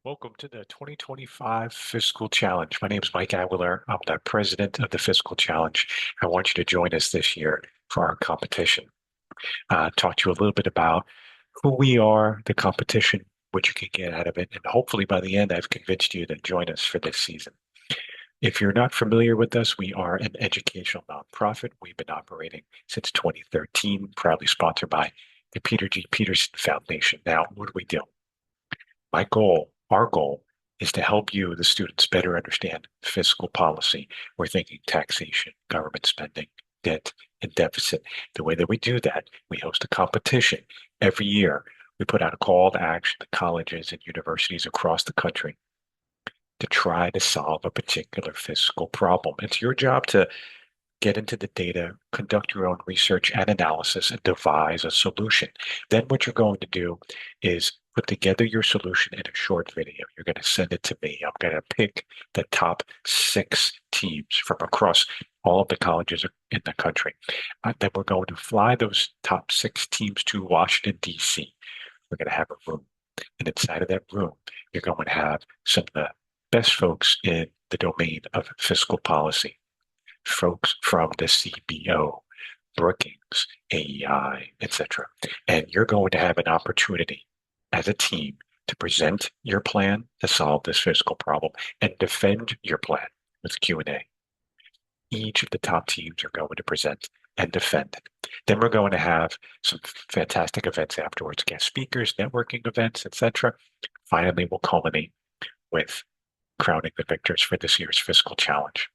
Welcome to the 2025 Fiscal Challenge. My name is Mike Aguilar. I'm the president of the Fiscal Challenge. I want you to join us this year for our competition. Talk to you a little bit about who we are, the competition, what you can get out of it, and hopefully by the end, I've convinced you to join us for this season. If you're not familiar with us, we are an educational nonprofit. We've been operating since 2013, proudly sponsored by the Peter G. Peterson Foundation. Now, what do we do? Our goal is to help you, the students, better understand fiscal policy. We're thinking taxation, government spending, debt, and deficit. The way that we do that, we host a competition every year. We put out a call to action to colleges and universities across the country to try to solve a particular fiscal problem. It's your job to get into the data, conduct your own research and analysis, and devise a solution. Then what you're going to do is put together your solution in a short video. You're going to send it to me. I'm going to pick the top 6 teams from across all of the colleges in the country. Then we're going to fly those top 6 teams to Washington, D.C. We're going to have a room. And inside of that room, you're going to have some of the best folks in the domain of fiscal policy, folks from the CBO, Brookings, AEI, etc. And you're going to have an opportunity as a team to present your plan to solve this fiscal problem and defend your plan with Q&A. Each of the top teams are going to present and defend. Then we're going to have some fantastic events afterwards, guest speakers, networking events, etc. Finally, we'll culminate with crowning the victors for this year's fiscal challenge.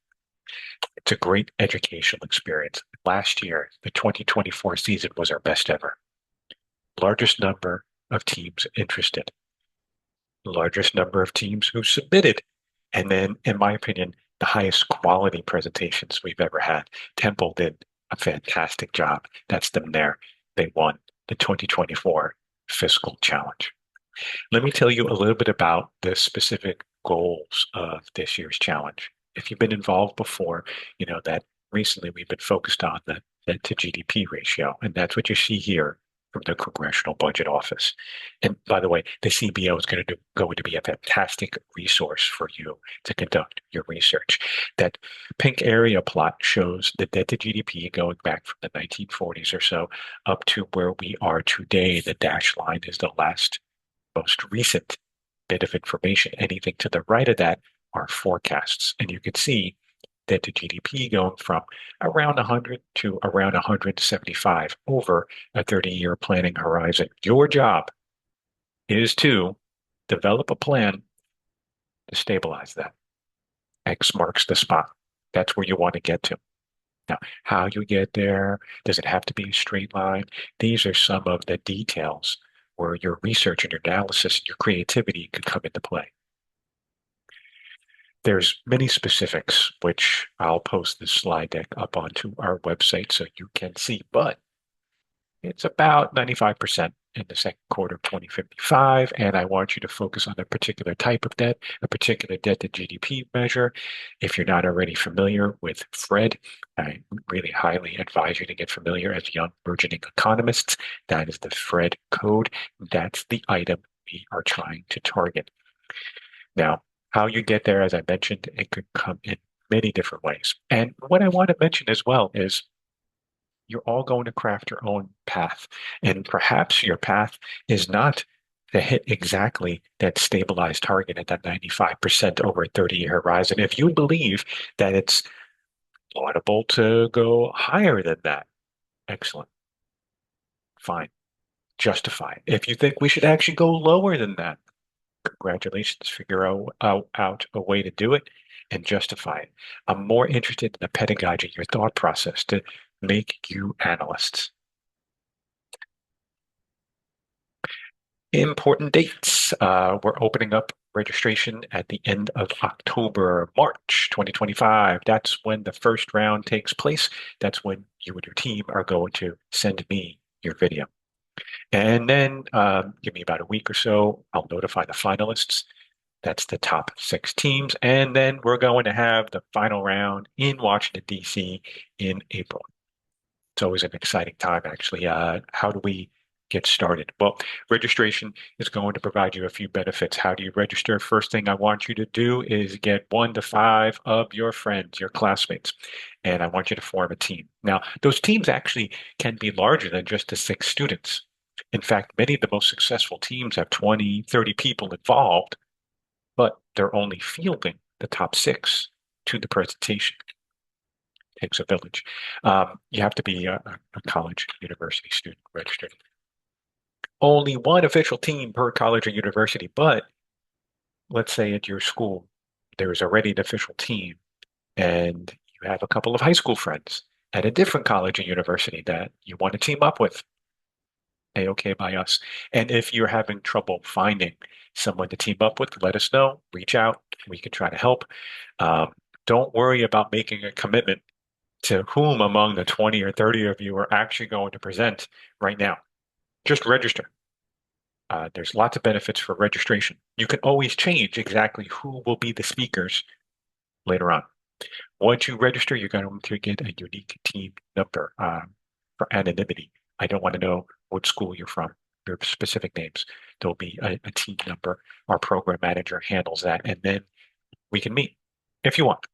It's a great educational experience. Last year, the 2024 season was our best ever. Largest number of teams interested, largest number of teams who submitted, and then, in my opinion, the highest quality presentations we've ever had. Temple did a fantastic job. That's them there. They won the 2024 Fiscal Challenge. Let me tell you a little bit about the specific goals of this year's challenge. If you've been involved before, you know that recently we've been focused on the debt to GDP ratio, and that's what you see here from the Congressional Budget Office. And by the way, the CBO is going to be a fantastic resource for you to conduct your research. That pink area plot shows the debt to GDP going back from the 1940s or so up to where we are today. The dashed line is the most recent bit of information. Anything to the right of that are forecasts. And you can see that the GDP going from around 100 to around 175 over a 30-year planning horizon. Your job is to develop a plan to stabilize that. X marks the spot. That's where you want to get to. Now, how you get there, does it have to be a straight line? These are some of the details where your research and your analysis and your creativity could come into play. There's many specifics, which I'll post this slide deck up onto our website so you can see, but it's about 95% in the second quarter of 2055, and I want you to focus on a particular type of debt, a particular debt to GDP measure. If you're not already familiar with FRED, I really highly advise you to get familiar as young burgeoning economists. That is the FRED code. That's the item we are trying to target. Now, how you get there, as I mentioned, it could come in many different ways. And what I want to mention as well is you're all going to craft your own path. And perhaps your path is not to hit exactly that stabilized target at that 95% over a 30-year horizon. If you believe that it's laudable to go higher than that, excellent. Fine. Justify it. If you think we should actually go lower than that, congratulations. Figure out a way to do it and justify it. I'm more interested in the pedagogy, your thought process to make you analysts. Important dates. We're opening up registration at the end of October, March 2025. That's when the first round takes place. That's when you and your team are going to send me your video. And then give me about a week or so. I'll notify the finalists. That's the top 6 teams. And then we're going to have the final round in Washington, D.C. in April. It's always an exciting time, actually. How do we get started? Well, registration is going to provide you a few benefits. How do you register? First thing I want you to do is get 1 to 5 of your friends, your classmates, and I want you to form a team. Now, those teams actually can be larger than just the 6 students. In fact, many of the most successful teams have 20, 30 people involved, but they're only fielding the top 6 to the presentation. It takes a village. You have to be a college, university student registered. Only one official team per college or university, but let's say at your school, there's already an official team and you have a couple of high school friends at a different college or university that you want to team up with. A-okay by us. And if you're having trouble finding someone to team up with, let us know. Reach out. We can try to help. Um, don't worry about making a commitment to whom among the 20 or 30 of you are actually going to present right now. Just register. There's lots of benefits for registration. You can always change exactly who will be the speakers later on. Once you register, you're going to get a unique team number for anonymity. I don't want to know what school you're from, your specific names. There'll be a team number. Our program manager handles that, and then we can meet if you want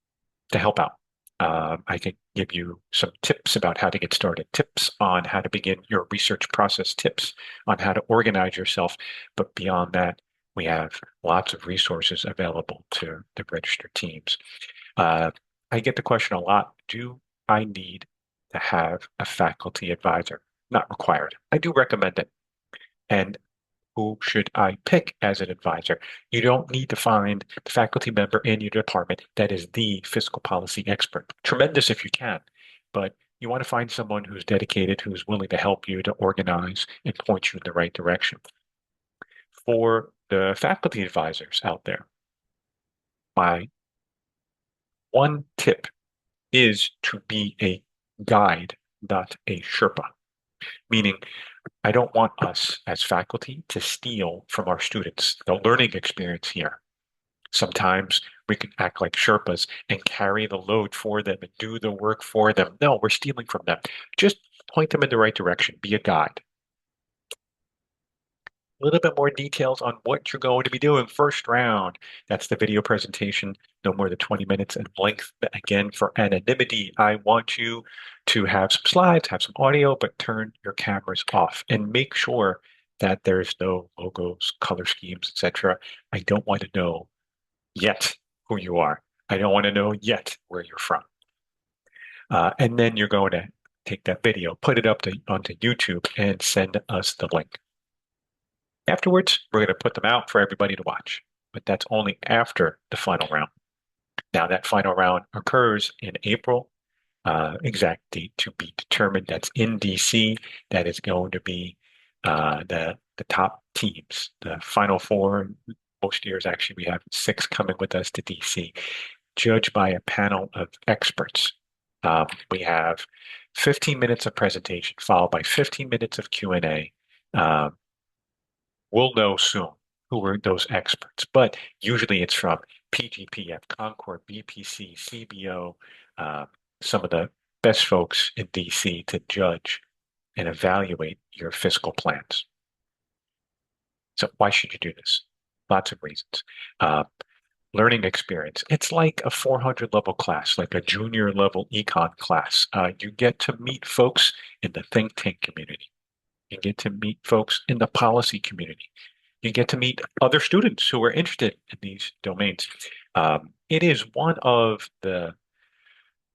to help out. I can give you some tips about how to get started, tips on how to begin your research process, tips on how to organize yourself. But beyond that, we have lots of resources available to the registered teams. Uh, I get the question a lot, do I need to have a faculty advisor? Not required. I do recommend it. And who should I pick as an advisor? You don't need to find the faculty member in your department that is the fiscal policy expert. Tremendous if you can, but you want to find someone who's dedicated, who's willing to help you to organize and point you in the right direction. For the faculty advisors out there, my one tip is to be a guide, not a Sherpa, meaning I don't want us as faculty to steal from our students the learning experience here. Sometimes we can act like Sherpas and carry the load for them and do the work for them. No, we're stealing from them. Just point them in the right direction. Be a guide. A little bit more details on what you're going to be doing. First round, that's the video presentation, no more than 20 minutes in length. Again, for anonymity, I want you to have some slides, have some audio, but turn your cameras off and make sure that there's no logos, color schemes, etc. I don't want to know yet who you are. I don't want to know yet where you're from. And then you're going to take that video, put it up onto YouTube, and send us the link. Afterwards, we're going to put them out for everybody to watch, but that's only after the final round. Now, that final round occurs in April, exact date to be determined. That's in DC. That is going to be the top teams, the final 4. Most years, actually, we have 6 coming with us to DC, judged by a panel of experts. We have 15 minutes of presentation, followed by 15 minutes of Q&A. We'll know soon who are those experts, but usually it's from PGPF, Concord, BPC, CBO, some of the best folks in DC to judge and evaluate your fiscal plans. So why should you do this? Lots of reasons. Learning experience. It's like a 400 level class, like a junior level econ class. You get to meet folks in the think tank community. You get to meet folks in the policy community. You get to meet other students who are interested in these domains. It is one of the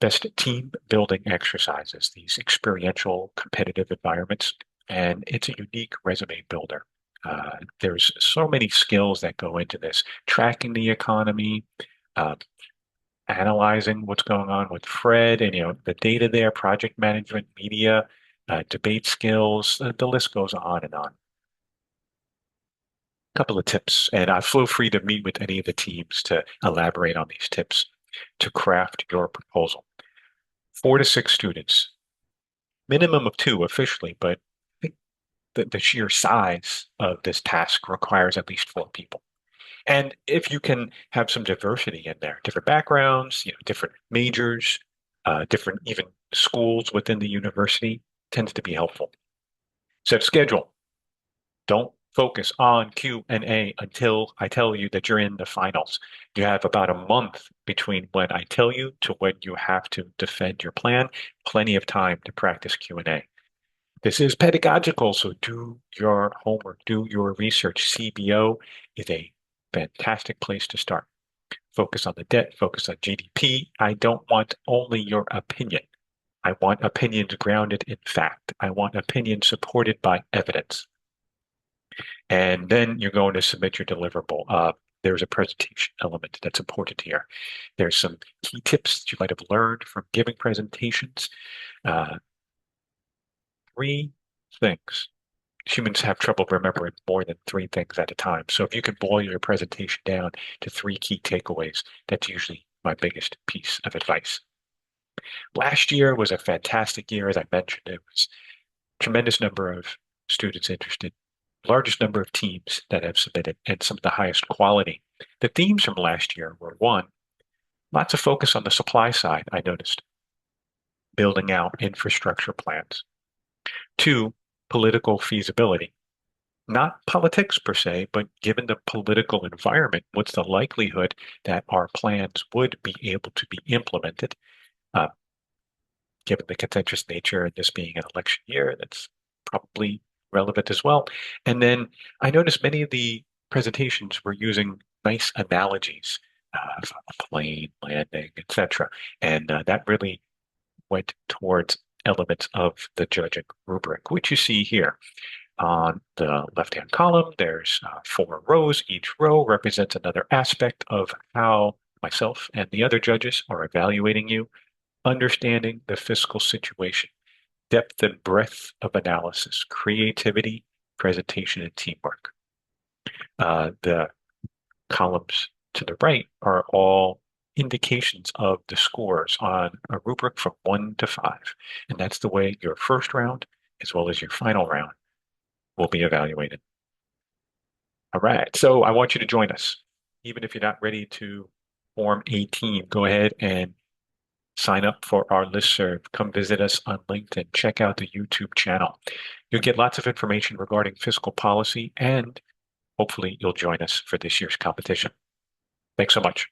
best team building exercises, these experiential competitive environments, and it's a unique resume builder. There's so many skills that go into this, tracking the economy, uh, analyzing what's going on with Fred and the data there, project management, media, debate skills, the list goes on and on. Couple of tips, and feel free to meet with any of the teams to elaborate on these tips to craft your proposal. 4 to 6 students, minimum of 2 officially, but I think the sheer size of this task requires at least 4 people. And if you can have some diversity in there, different backgrounds, different majors, different even schools within the university, tends to be helpful. Set schedule. Don't focus on Q&A until I tell you that you're in the finals. You have about a month between when I tell you to when you have to defend your plan. Plenty of time to practice Q&A. This is pedagogical, so do your homework, do your research. CBO is a fantastic place to start. Focus on the debt, focus on GDP. I don't want only your opinion. I want opinions grounded in fact. I want opinions supported by evidence. And then you're going to submit your deliverable. There's a presentation element that's important here. There's some key tips that you might have learned from giving presentations. Uh, Three things. Humans have trouble remembering more than three things at a time. So if you can boil your presentation down to three key takeaways, that's usually my biggest piece of advice. Last year was a fantastic year, as I mentioned. It was a tremendous number of students interested, largest number of teams that have submitted, and some of the highest quality. The themes from last year were one, lots of focus on the supply side, I noticed, building out infrastructure plans. Two, political feasibility. Not politics per se, but given the political environment, what's the likelihood that our plans would be able to be implemented? Uh, Given the contentious nature and this being an election year, that's probably relevant as well. And then I noticed many of the presentations were using nice analogies, from a plane landing, etc. And that really went towards elements of the judging rubric, which you see here. On the left-hand column, there's four rows. Each row represents another aspect of how myself and the other judges are evaluating you, understanding the fiscal situation, depth and breadth of analysis, creativity, presentation, and teamwork. The columns to the right are all indications of the scores on a rubric from 1 to 5. And that's the way your first round as well as your final round will be evaluated. All right. So I want you to join us. Even if you're not ready to form a team, go ahead and sign up for our listserv. Come visit us on LinkedIn. Check out the YouTube channel. You'll get lots of information regarding fiscal policy, and hopefully you'll join us for this year's competition. Thanks so much.